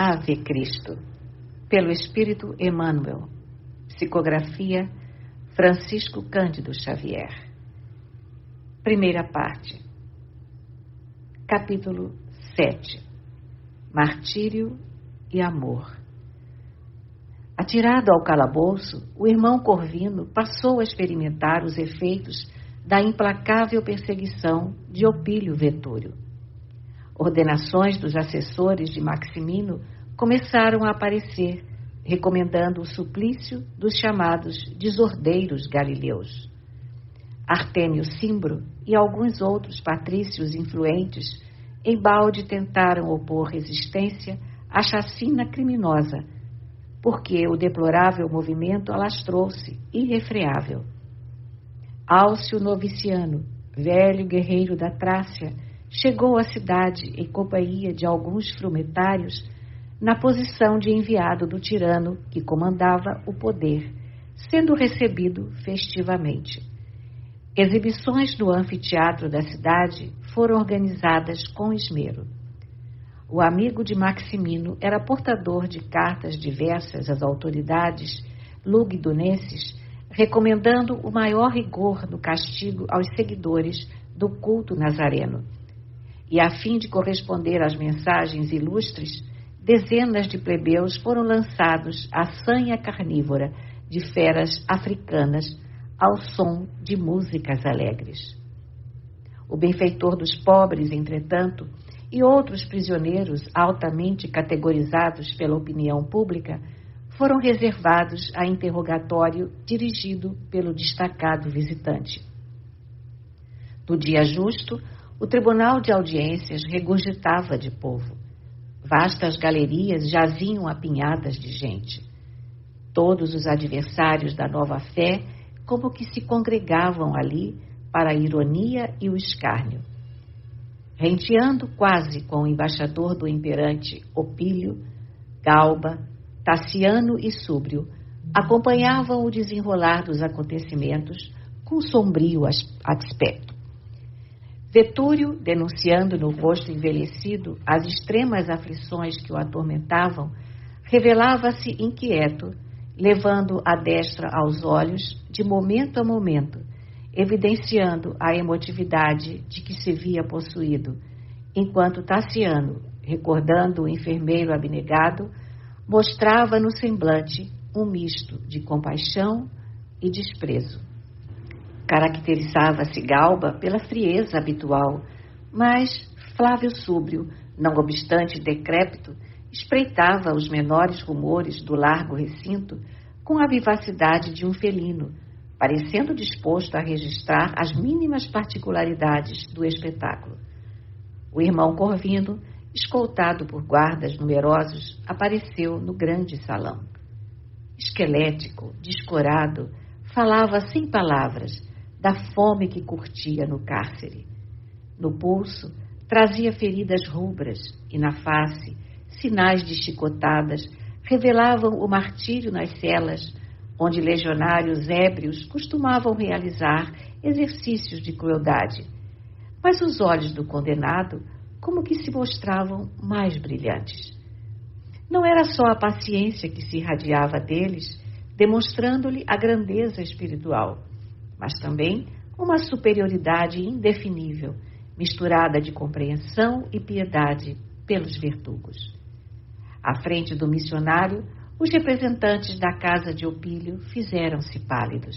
Ave Cristo, pelo Espírito Emmanuel. Psicografia Francisco Cândido Xavier. Primeira parte. Capítulo 7. Martírio e amor. Atirado ao calabouço, o irmão Corvino passou a experimentar os efeitos da implacável perseguição de Opílio Vetúrio. Ordenações dos assessores de Maximino começaram a aparecer, recomendando o suplício dos chamados desordeiros galileus. Artêmio Cimbro e alguns outros patrícios influentes embalde tentaram opor resistência à chacina criminosa, porque o deplorável movimento alastrou-se irrefreável. Álcio Noviciano, velho guerreiro da Trácia, chegou à cidade em companhia de alguns frumentários na posição de enviado do tirano que comandava o poder, sendo recebido festivamente. Exibições no anfiteatro da cidade foram organizadas com esmero. O amigo de Maximino era portador de cartas diversas às autoridades lugdunenses, recomendando o maior rigor no castigo aos seguidores do culto nazareno. E a fim de corresponder às mensagens ilustres, dezenas de plebeus foram lançados à sanha carnívora de feras africanas ao som de músicas alegres. O benfeitor dos pobres, entretanto, e outros prisioneiros altamente categorizados pela opinião pública foram reservados a interrogatório dirigido pelo destacado visitante. No dia justo, o Tribunal de Audiências regurgitava de povo. Vastas galerias jaziam apinhadas de gente. Todos os adversários da nova fé como que se congregavam ali para a ironia e o escárnio. Renteando quase com o embaixador do imperante Opílio, Galba, Taciano e Súbrio acompanhavam o desenrolar dos acontecimentos com sombrio aspecto. Vetúrio, denunciando no rosto envelhecido as extremas aflições que o atormentavam, revelava-se inquieto, levando a destra aos olhos de momento a momento, evidenciando a emotividade de que se via possuído, enquanto Taciano, recordando o enfermeiro abnegado, mostrava no semblante um misto de compaixão e desprezo. Caracterizava-se Galba pela frieza habitual, mas Flávio Súbrio, não obstante decrépito, espreitava os menores rumores do largo recinto com a vivacidade de um felino, parecendo disposto a registrar as mínimas particularidades do espetáculo. O irmão Corvino, escoltado por guardas numerosos, apareceu no grande salão. Esquelético, descorado, falava sem palavras da fome que curtia no cárcere. No pulso, trazia feridas rubras e na face, sinais de chicotadas revelavam o martírio nas celas, onde legionários ébrios costumavam realizar exercícios de crueldade. Mas os olhos do condenado como que se mostravam mais brilhantes. Não era só a paciência que se irradiava deles, demonstrando-lhe a grandeza espiritual, mas também uma superioridade indefinível, misturada de compreensão e piedade pelos verdugos. À frente do missionário, os representantes da casa de Opílio fizeram-se pálidos.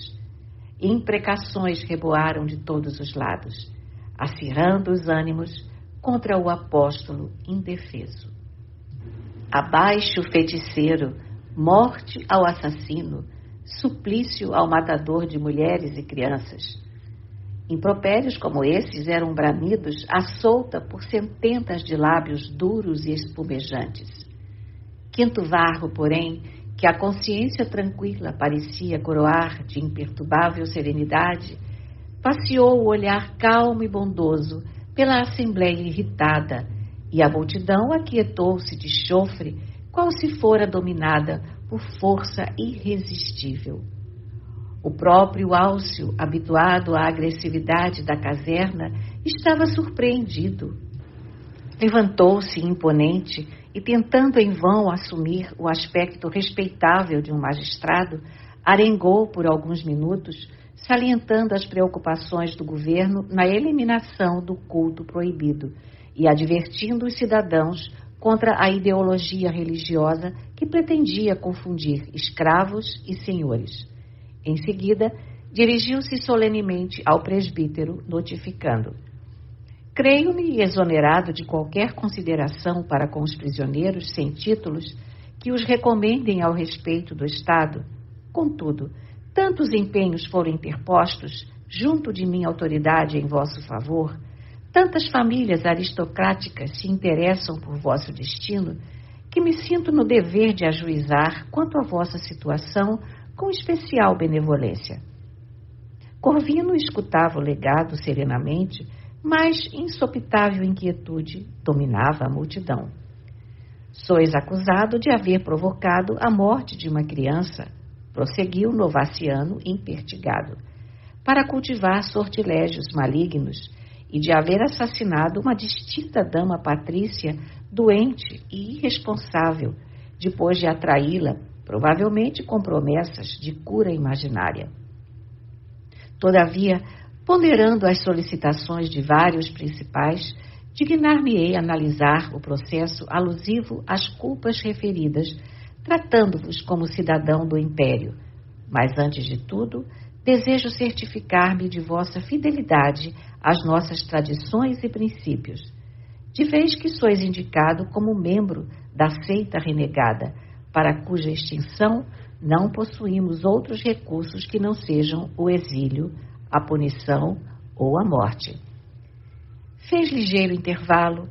Imprecações reboaram de todos os lados, acirrando os ânimos contra o apóstolo indefeso. Abaixo, feiticeiro, morte ao assassino, suplício ao matador de mulheres e crianças. Impropérios como esses eram bramidos à solta por centenas de lábios duros e espumejantes. Quinto Varro, porém, que a consciência tranquila parecia coroar de imperturbável serenidade, passeou o olhar calmo e bondoso pela assembleia irritada, e a multidão aquietou-se de chofre, qual se fora dominada por força irresistível. O próprio Álcio, habituado à agressividade da caserna, estava surpreendido. Levantou-se imponente e, tentando em vão assumir o aspecto respeitável de um magistrado, arengou por alguns minutos, salientando as preocupações do governo na eliminação do culto proibido e advertindo os cidadãos contra a ideologia religiosa que pretendia confundir escravos e senhores. Em seguida, dirigiu-se solenemente ao presbítero, notificando: creio-me exonerado de qualquer consideração para com os prisioneiros sem títulos que os recomendem ao respeito do Estado. Contudo, tantos empenhos foram interpostos junto de minha autoridade em vosso favor, tantas famílias aristocráticas se interessam por vosso destino, que me sinto no dever de ajuizar quanto à vossa situação com especial benevolência. Corvino escutava o legado serenamente, mas insopitável inquietude dominava a multidão. Sois acusado de haver provocado a morte de uma criança, prosseguiu Novaciano impertigado, para cultivar sortilégios malignos e de haver assassinado uma distinta dama patrícia doente e irresponsável, depois de atraí-la, provavelmente com promessas de cura imaginária. Todavia, ponderando as solicitações de vários principais, dignar-me-ei analisar o processo alusivo às culpas referidas, tratando-vos como cidadão do Império. Mas, antes de tudo, desejo certificar-me de vossa fidelidade às nossas tradições e princípios, de vez que sois indicado como membro da seita renegada, para cuja extinção não possuímos outros recursos que não sejam o exílio, a punição ou a morte. Fez ligeiro intervalo,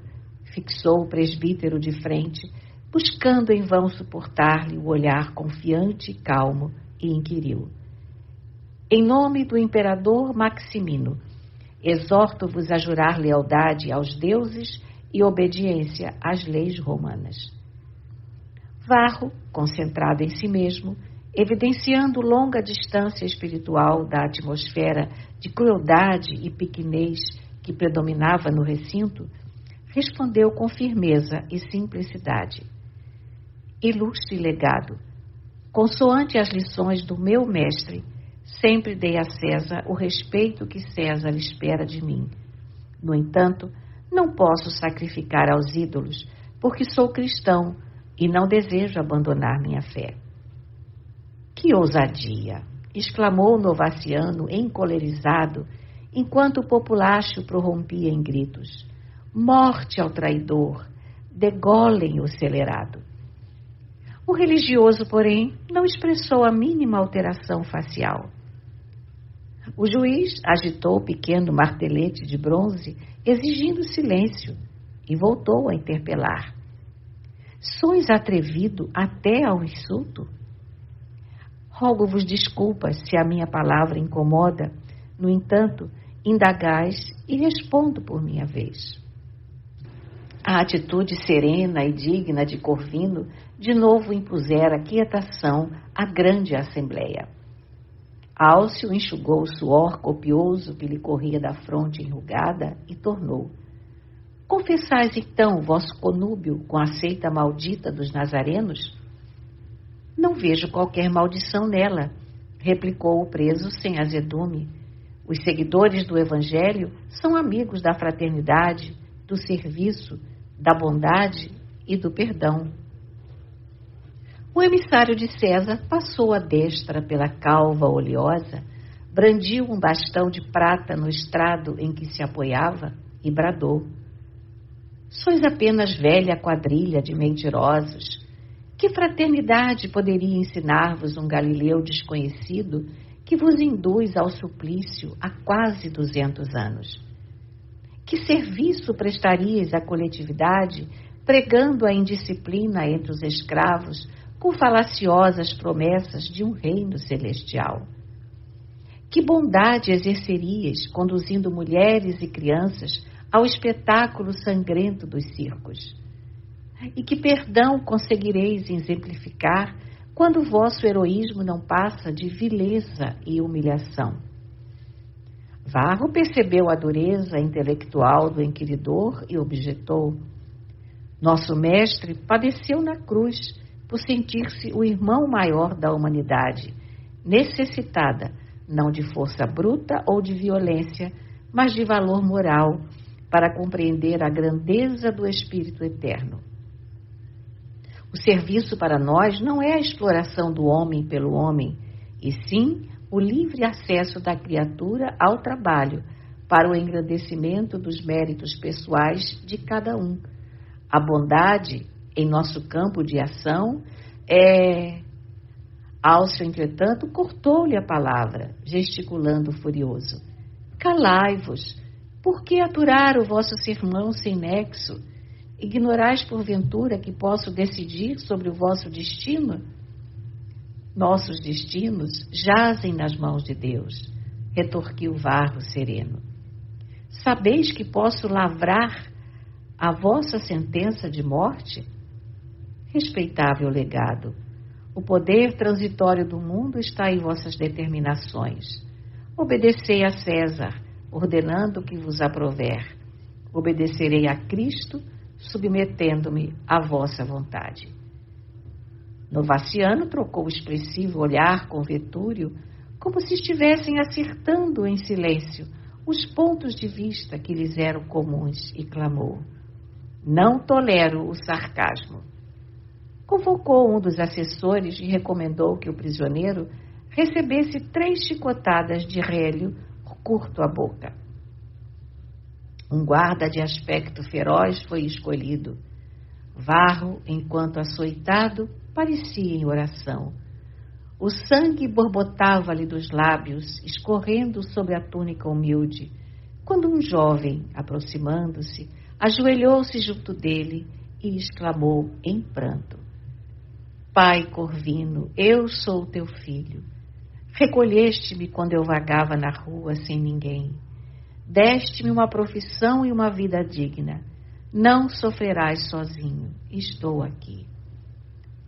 fixou o presbítero de frente, buscando em vão suportar-lhe o olhar confiante e calmo, e inquiriu: em nome do imperador Maximino, exorto-vos a jurar lealdade aos deuses e obediência às leis romanas. Varro, concentrado em si mesmo, evidenciando longa distância espiritual da atmosfera de crueldade e pequenez que predominava no recinto, respondeu com firmeza e simplicidade: ilustre legado, consoante as lições do meu mestre, sempre dei a César o respeito que César espera de mim. No entanto, não posso sacrificar aos ídolos, porque sou cristão e não desejo abandonar minha fé. Que ousadia! Exclamou Novaciano, encolerizado, enquanto o populacho prorrompia em gritos. Morte ao traidor! Degolem o celerado! O religioso, porém, não expressou a mínima alteração facial. O juiz agitou o pequeno martelete de bronze, exigindo silêncio, e voltou a interpelar. Sois atrevido até ao insulto? Rogo-vos desculpas se a minha palavra incomoda, no entanto, indagais e respondo por minha vez. A atitude serena e digna de Corvino de novo impusera quietação à grande assembleia. Álcio enxugou o suor copioso que lhe corria da fronte enrugada e tornou: confessais então vosso conúbio com a seita maldita dos nazarenos? Não vejo qualquer maldição nela, replicou o preso sem azedume. Os seguidores do Evangelho são amigos da fraternidade, do serviço, da bondade e do perdão. O emissário de César passou a destra pela calva oleosa, brandiu um bastão de prata no estrado em que se apoiava e bradou: sois apenas velha quadrilha de mentirosos. Que fraternidade poderia ensinar-vos um galileu desconhecido que vos induz ao suplício há quase 200 anos? Que serviço prestaríeis à coletividade pregando a indisciplina entre os escravos com falaciosas promessas de um reino celestial? Que bondade exerceríeis conduzindo mulheres e crianças ao espetáculo sangrento dos circos? E que perdão conseguireis exemplificar quando o vosso heroísmo não passa de vileza e humilhação? Varro percebeu a dureza intelectual do inquiridor e objetou: Nosso mestre padeceu na cruz por sentir-se o irmão maior da humanidade, necessitada não de força bruta ou de violência, mas de valor moral, para compreender a grandeza do Espírito Eterno. O serviço para nós não é a exploração do homem pelo homem, e sim o livre acesso da criatura ao trabalho, para o engrandecimento dos méritos pessoais de cada um. A bondade em nosso campo de ação Alcio, entretanto, cortou-lhe a palavra, gesticulando furioso. Calai-vos, por que aturar o vosso sermão sem nexo? Ignorais, porventura, que posso decidir sobre o vosso destino? Nossos destinos jazem nas mãos de Deus, retorquiu Varro sereno. Sabeis que posso lavrar a vossa sentença de morte? Respeitável legado, o poder transitório do mundo está em vossas determinações. Obedecei a César, ordenando o que vos aprouver. Obedecerei a Cristo, submetendo-me à vossa vontade. Novaciano trocou o expressivo olhar com Vetúrio, como se estivessem acertando em silêncio os pontos de vista que lhes eram comuns, e clamou: não tolero o sarcasmo. Convocou um dos assessores e recomendou que o prisioneiro recebesse 3 chicotadas de relho curto à boca. Um guarda de aspecto feroz foi escolhido. Varro, enquanto açoitado, parecia em oração. O sangue borbotava-lhe dos lábios, escorrendo sobre a túnica humilde, quando um jovem, aproximando-se, ajoelhou-se junto dele e exclamou em pranto: Pai Corvino, eu sou teu filho. Recolheste-me quando eu vagava na rua sem ninguém. Deste-me uma profissão e uma vida digna. Não sofrerás sozinho. Estou aqui.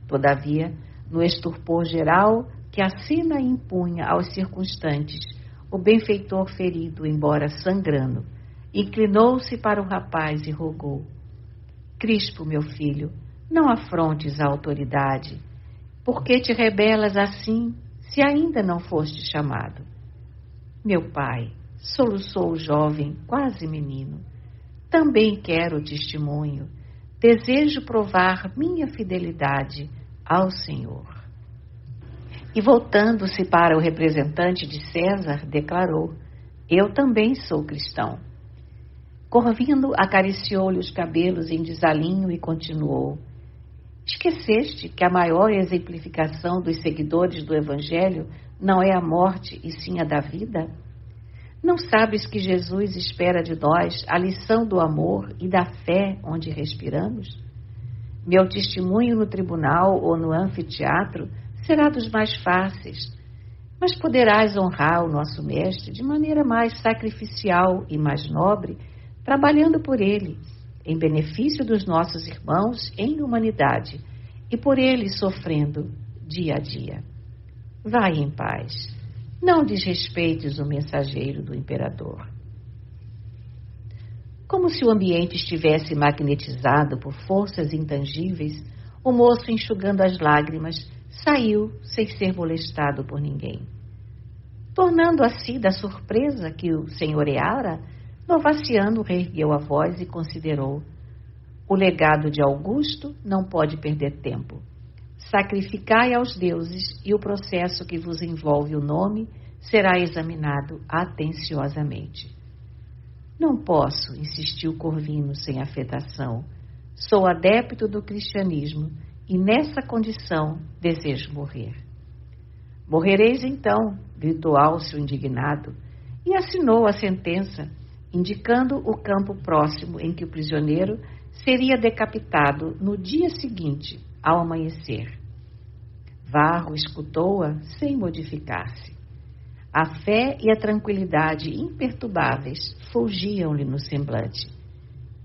Todavia, no estupor geral que a sina impunha aos circunstantes, o benfeitor ferido, embora sangrando, inclinou-se para o rapaz e rogou: Crispo, meu filho, não afrontes a autoridade. Por que te rebelas assim, se ainda não foste chamado? Meu pai, soluçou o jovem, quase menino, também quero testemunho. Desejo provar minha fidelidade ao Senhor. E voltando-se para o representante de César, declarou: eu também sou cristão. Corvino acariciou-lhe os cabelos em desalinho e continuou: esqueceste que a maior exemplificação dos seguidores do Evangelho não é a morte, e sim a da vida? Não sabes que Jesus espera de nós a lição do amor e da fé onde respiramos? Meu testemunho no tribunal ou no anfiteatro será dos mais fáceis, mas poderás honrar o nosso Mestre de maneira mais sacrificial e mais nobre, trabalhando por ele, em benefício dos nossos irmãos em humanidade, e por ele sofrendo dia a dia. Vai em paz, não desrespeites o mensageiro do imperador. Como se o ambiente estivesse magnetizado por forças intangíveis, o moço, enxugando as lágrimas, saiu sem ser molestado por ninguém. Tornando a si da surpresa que o senhoreara, Novaciano reergueu a voz e considerou: o legado de Augusto não pode perder tempo. Sacrificai aos deuses e o processo que vos envolve o nome será examinado atenciosamente. Não posso, insistiu Corvino sem afetação. Sou adepto do cristianismo e nessa condição desejo morrer. Morrereis então, gritou Alcio indignado, e assinou a sentença, indicando o campo próximo em que o prisioneiro seria decapitado no dia seguinte, ao amanhecer. Varro escutou-a sem modificar-se. A fé e a tranquilidade imperturbáveis fulgiam-lhe no semblante.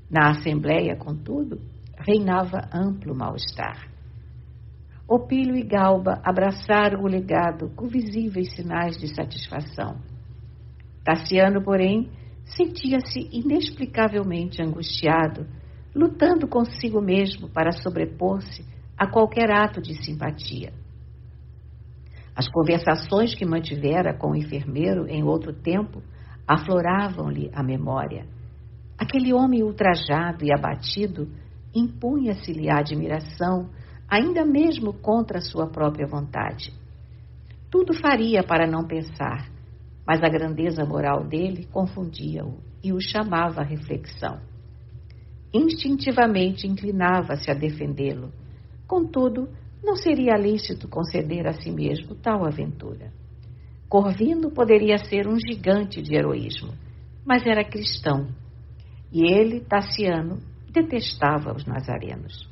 Na assembleia, contudo, reinava amplo mal-estar. Opílio e Galba abraçaram o legado com visíveis sinais de satisfação. Tassiano, porém, sentia-se inexplicavelmente angustiado, lutando consigo mesmo para sobrepor-se a qualquer ato de simpatia. As conversações que mantivera com o enfermeiro em outro tempo afloravam-lhe a memória. Aquele homem ultrajado e abatido impunha-se-lhe a admiração, ainda mesmo contra a sua própria vontade. Tudo faria para não pensar, mas a grandeza moral dele confundia-o e o chamava à reflexão. Instintivamente inclinava-se a defendê-lo. Contudo, não seria lícito conceder a si mesmo tal aventura. Corvino poderia ser um gigante de heroísmo, mas era cristão. E ele, Tassiano, detestava os nazarenos.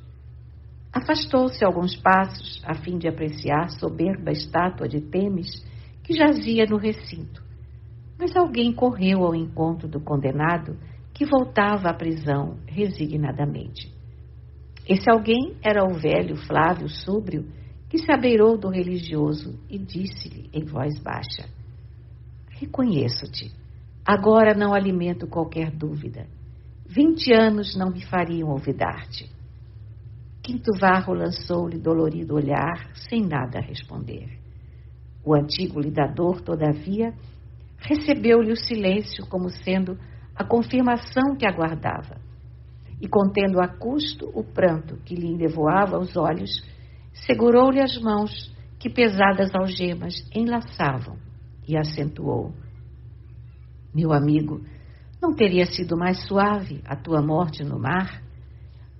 Afastou-se alguns passos a fim de apreciar soberba estátua de Têmis que jazia no recinto. Mas alguém correu ao encontro do condenado que voltava à prisão resignadamente. Esse alguém era o velho Flávio Súbrio, que se abeirou do religioso e disse-lhe em voz baixa: reconheço-te, agora não alimento qualquer dúvida. 20 anos não me fariam olvidar-te. Quinto Varro lançou-lhe dolorido olhar, sem nada responder. O antigo lidador, todavia, recebeu-lhe o silêncio como sendo a confirmação que aguardava. E, contendo a custo o pranto que lhe ennevoava os olhos, segurou-lhe as mãos que pesadas algemas enlaçavam e acentuou: meu amigo, não teria sido mais suave a tua morte no mar?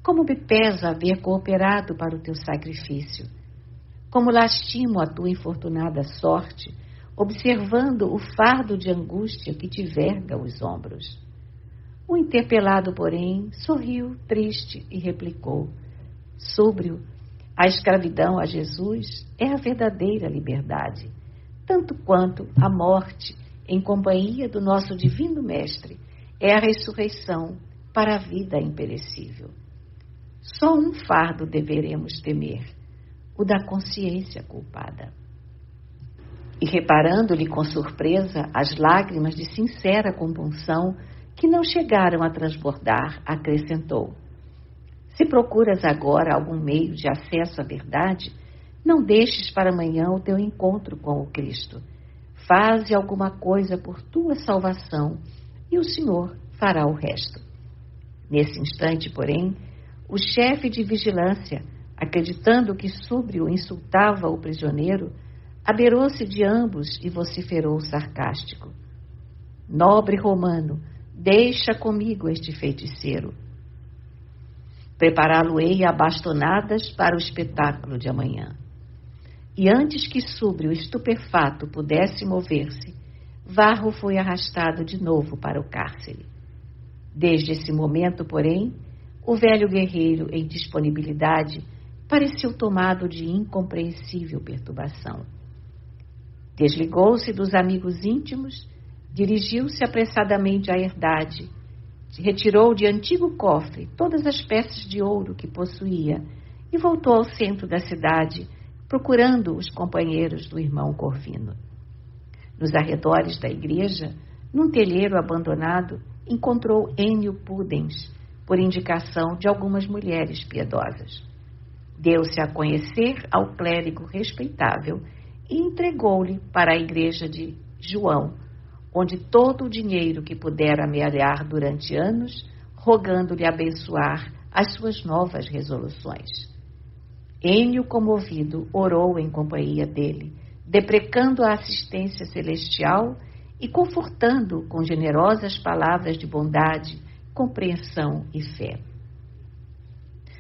Como me pesa haver cooperado para o teu sacrifício. Como lastimo a tua infortunada sorte, observando o fardo de angústia que te verga os ombros. O interpelado, porém, sorriu triste e replicou: Súbrio, a escravidão a Jesus é a verdadeira liberdade, tanto quanto a morte, em companhia do nosso divino Mestre, é a ressurreição para a vida imperecível. Só um fardo deveremos temer, o da consciência culpada. E reparando-lhe com surpresa as lágrimas de sincera compunção que não chegaram a transbordar, acrescentou: se procuras agora algum meio de acesso à verdade, não deixes para amanhã o teu encontro com o Cristo. Faze alguma coisa por tua salvação e o Senhor fará o resto. Nesse instante, porém, o chefe de vigilância, acreditando que Súbrio insultava o prisioneiro, abeirou-se de ambos e vociferou sarcástico: nobre romano, deixa comigo este feiticeiro. Prepará-lo-ei a bastonadas para o espetáculo de amanhã. E antes que Súbrio estupefato pudesse mover-se, Varro foi arrastado de novo para o cárcere. Desde esse momento, porém, o velho guerreiro em disponibilidade pareceu tomado de incompreensível perturbação. Desligou-se dos amigos íntimos, dirigiu-se apressadamente à herdade, retirou de antigo cofre todas as peças de ouro que possuía e voltou ao centro da cidade, procurando os companheiros do irmão Corvino. Nos arredores da igreja, num telheiro abandonado, encontrou Ennio Pudens, por indicação de algumas mulheres piedosas. Deu-se a conhecer ao clérigo respeitável e entregou-lhe para a igreja de João, onde todo o dinheiro que pudera amealhar durante anos, rogando-lhe abençoar as suas novas resoluções. Ennio, comovido, orou em companhia dele, deprecando a assistência celestial e confortando com generosas palavras de bondade, compreensão e fé.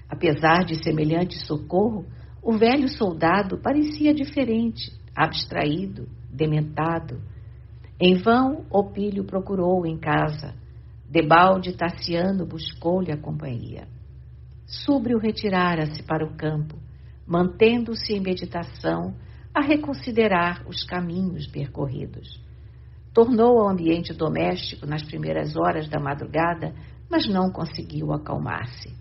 Apesar de semelhante socorro, o velho soldado parecia diferente, abstraído, dementado. Em vão, Opílio procurou em casa. Debalde Tassiano buscou-lhe a companhia. Súbrio retirara-se para o campo, mantendo-se em meditação a reconsiderar os caminhos percorridos. Tornou ao ambiente doméstico nas primeiras horas da madrugada, mas não conseguiu acalmar-se.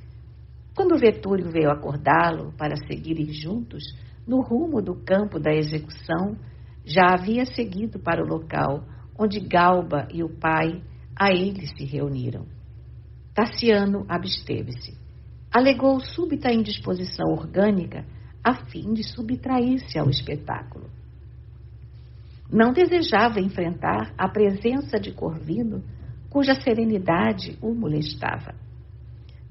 Quando Vetúrio veio acordá-lo para seguirem juntos no rumo do campo da execução, já havia seguido para o local onde Galba e o pai a ele se reuniram. Tassiano absteve-se. Alegou súbita indisposição orgânica a fim de subtrair-se ao espetáculo. Não desejava enfrentar a presença de Corvino, cuja serenidade o molestava.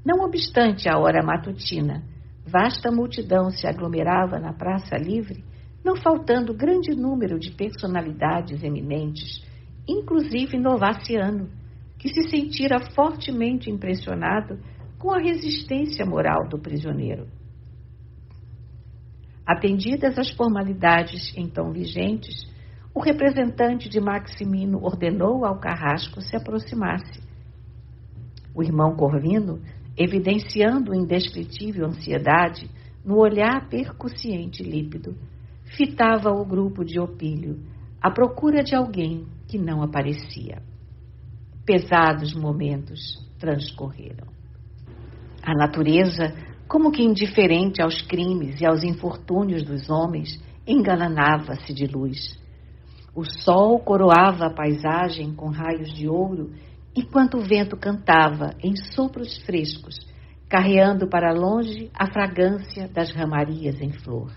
Não obstante a hora matutina, vasta multidão se aglomerava na Praça Livre, não faltando grande número de personalidades eminentes, inclusive Novaciano, que se sentira fortemente impressionado com a resistência moral do prisioneiro. Atendidas as formalidades então vigentes, o representante de Maximino ordenou ao carrasco se aproximasse. O irmão Corvino, evidenciando indescritível ansiedade no olhar percussiente e lípido, fitava o grupo de Opílio, à procura de alguém que não aparecia. Pesados momentos transcorreram. A natureza, como que indiferente aos crimes e aos infortúnios dos homens, engalanava-se de luz. O sol coroava a paisagem com raios de ouro, enquanto o vento cantava em sopros frescos, carreando para longe a fragrância das ramarias em flor.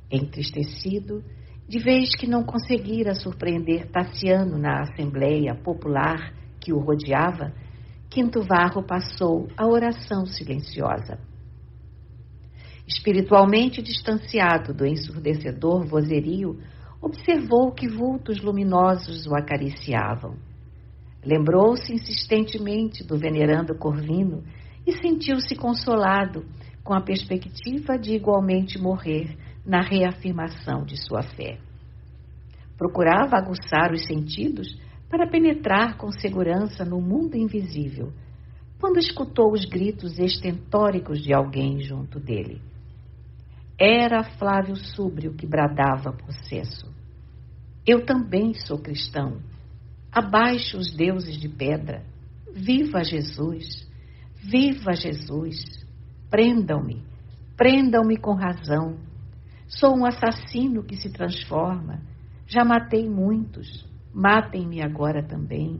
Entristecido, de vez que não conseguira surpreender Tassiano na assembleia popular que o rodeava, Quinto Varro passou a oração silenciosa. Espiritualmente distanciado do ensurdecedor vozerio, observou que vultos luminosos o acariciavam. Lembrou-se insistentemente do venerando Corvino e sentiu-se consolado com a perspectiva de igualmente morrer na reafirmação de sua fé. Procurava aguçar os sentidos para penetrar com segurança no mundo invisível, quando escutou os gritos estentóricos de alguém junto dele. Era Flávio Súbrio que bradava possesso. Eu também sou cristão. Abaixo os deuses de pedra. Viva Jesus! Viva Jesus! Prendam-me! Prendam-me com razão. Sou um assassino que se transforma. Já matei muitos. Matem-me agora também.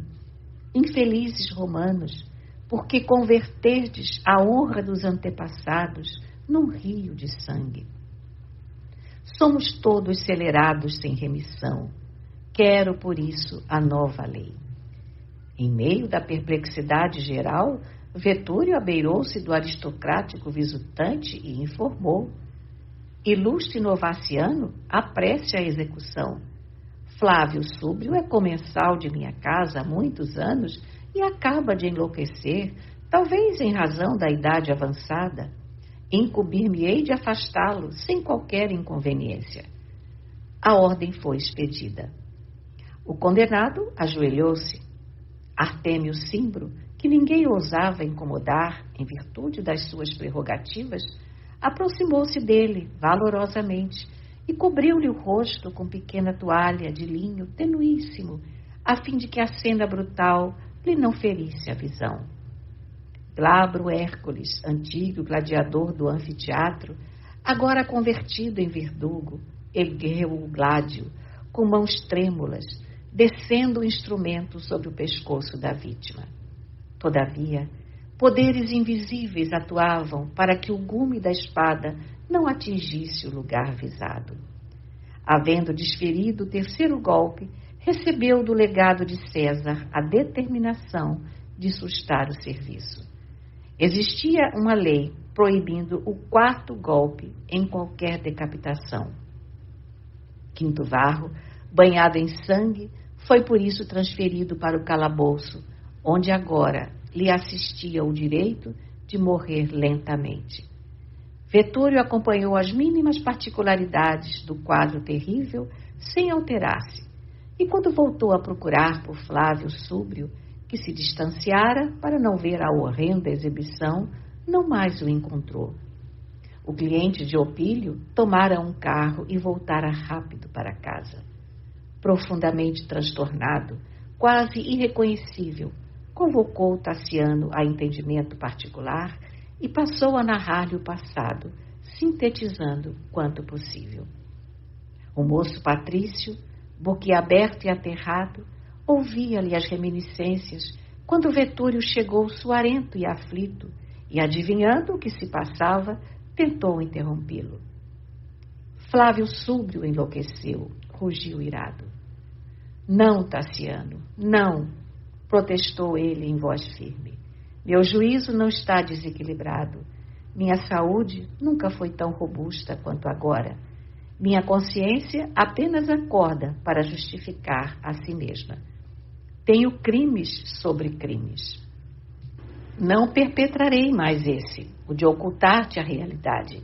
Infelizes romanos, porque converterdes a honra dos antepassados num rio de sangue. Somos todos celerados sem remissão. Quero, por isso, a nova lei. Em meio da perplexidade geral, Vetúrio abeirou-se do aristocrático visitante e informou: Ilustre Novaciano, apresse a execução. Flávio Súbrio é comensal de minha casa há muitos anos e acaba de enlouquecer, talvez em razão da idade avançada. Incumbir-me-ei de afastá-lo sem qualquer inconveniência. A ordem foi expedida. O condenado ajoelhou-se. Artêmio Cimbro, que ninguém ousava incomodar em virtude das suas prerrogativas, aproximou-se dele valorosamente e cobriu-lhe o rosto com pequena toalha de linho tenuíssimo, a fim de que a cena brutal lhe não ferisse a visão. Glabro Hércules, antigo gladiador do anfiteatro, agora convertido em verdugo, ergueu o gládio, com mãos trêmulas, descendo o instrumento sobre o pescoço da vítima. Todavia, poderes invisíveis atuavam para que o gume da espada não atingisse o lugar visado. Havendo desferido o terceiro golpe, recebeu do legado de César a determinação de sustar o serviço. Existia uma lei proibindo o quarto golpe em qualquer decapitação. Quinto Varro, banhado em sangue, foi por isso transferido para o calabouço, onde agora lhe assistia o direito de morrer lentamente. Vetúrio acompanhou as mínimas particularidades do quadro terrível sem alterar-se, e quando voltou a procurar por Flávio Súbrio, que se distanciara para não ver a horrenda exibição, não mais o encontrou. O cliente de Opílio tomara um carro e voltara rápido para casa. Profundamente transtornado, quase irreconhecível, convocou Tassiano a entendimento particular e passou a narrar-lhe o passado, sintetizando quanto possível. O moço patrício, boquiaberto e aterrado, ouvia-lhe as reminiscências quando Vetúrio chegou suarento e aflito, e adivinhando o que se passava, tentou interrompê-lo. Flávio Súbrio enlouqueceu, rugiu irado. Não, Tassiano, não, protestou ele em voz firme. Meu juízo não está desequilibrado. Minha saúde nunca foi tão robusta quanto agora. Minha consciência apenas acorda para justificar a si mesma. Tenho crimes sobre crimes. Não perpetrarei mais esse, o de ocultar-te a realidade.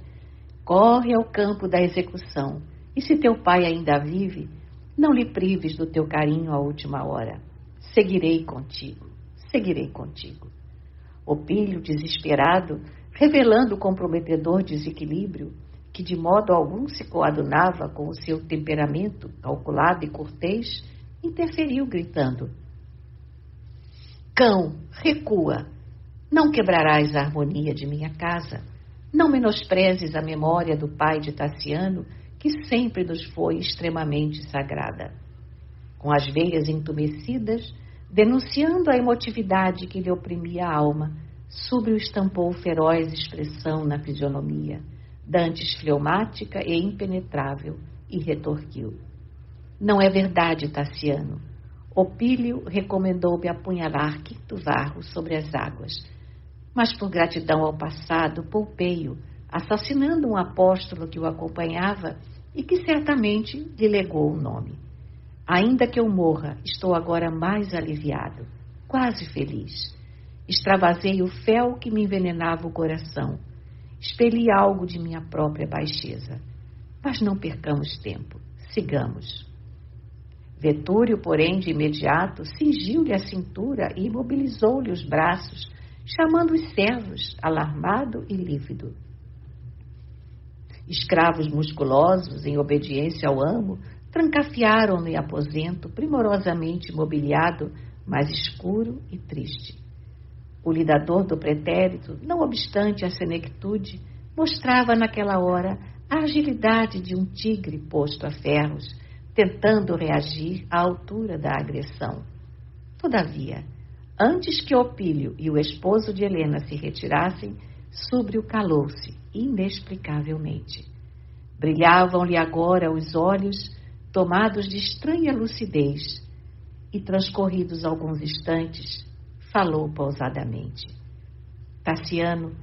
Corre ao campo da execução, e se teu pai ainda vive, não lhe prives do teu carinho à última hora. Seguirei contigo, seguirei contigo. Opílio, desesperado, revelando o comprometedor desequilíbrio, que de modo algum se coadunava com o seu temperamento calculado e cortês, interferiu gritando: Cão, recua! Não quebrarás a harmonia de minha casa. Não menosprezes a memória do pai de Tassiano, que sempre nos foi extremamente sagrada. Com as veias entumecidas, denunciando a emotividade que lhe oprimia a alma, Súbrio estampou feroz expressão na fisionomia, dantes fleumática e impenetrável, e retorquiu: Não é verdade, Tassiano. Opílio recomendou-me apunhalar Quinto Varro sobre as águas, mas por gratidão ao passado poupei-o, assassinando um apóstolo que o acompanhava e que certamente lhe legou o nome. Ainda que eu morra, estou agora mais aliviado, quase feliz. Extravasei o fel que me envenenava o coração. Expeli algo de minha própria baixeza. Mas não percamos tempo. Sigamos. Vetúrio, porém, de imediato, cingiu-lhe a cintura e imobilizou-lhe os braços, chamando os servos, alarmado e lívido. Escravos musculosos, em obediência ao amo, trancafiaram no aposento primorosamente mobiliado, mas escuro e triste. O lidador do pretérito, não obstante a senectude, mostrava naquela hora a agilidade de um tigre posto a ferros, tentando reagir à altura da agressão. Todavia, antes que Opílio e o esposo de Helena se retirassem, Súbrio calou-se inexplicavelmente. Brilhavam-lhe agora os olhos, tomados de estranha lucidez, e transcorridos alguns instantes, falou pausadamente: Tassiano,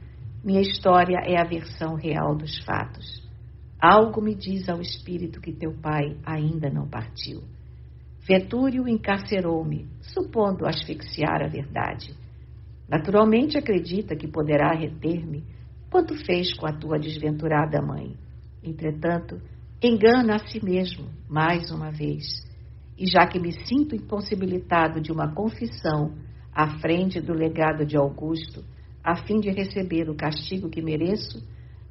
minha história é a versão real dos fatos. Algo me diz ao espírito que teu pai ainda não partiu. Vetúrio encarcerou-me, supondo asfixiar a verdade. Naturalmente acredita que poderá reter-me, quanto fez com a tua desventurada mãe. Entretanto, engana a si mesmo, mais uma vez. E já que me sinto impossibilitado de uma confissão à frente do legado de Augusto, a fim de receber o castigo que mereço,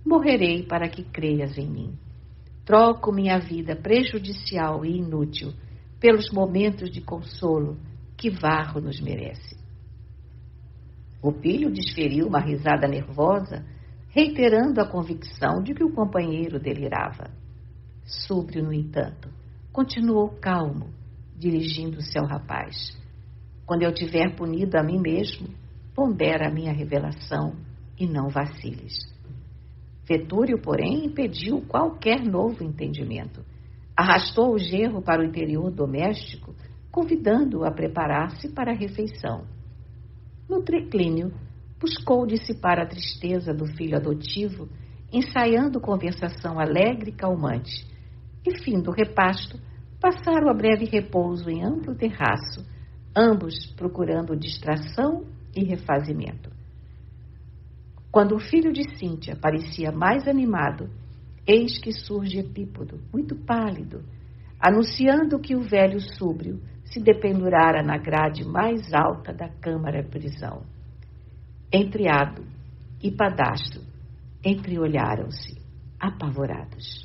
morrerei para que creias em mim. Troco minha vida prejudicial e inútil pelos momentos de consolo que Varro nos merece. Opílio desferiu uma risada nervosa, reiterando a convicção de que o companheiro delirava. Súbrio, no entanto, continuou calmo, dirigindo-se ao rapaz. Quando eu tiver punido a mim mesmo, pondera a minha revelação e não vaciles. Vetúrio, porém, impediu qualquer novo entendimento. Arrastou o genro para o interior doméstico, convidando-o a preparar-se para a refeição. No triclínio, buscou dissipar a tristeza do filho adotivo, ensaiando conversação alegre e calmante, e, fim do repasto, passaram a breve repouso em amplo terraço, ambos procurando distração e refazimento. Quando o filho de Cíntia parecia mais animado, eis que surge Epípodo, muito pálido, anunciando que o velho Súbrio se dependurara na grade mais alta da câmara-prisão. Entriado e Padastro entreolharam-se, apavorados.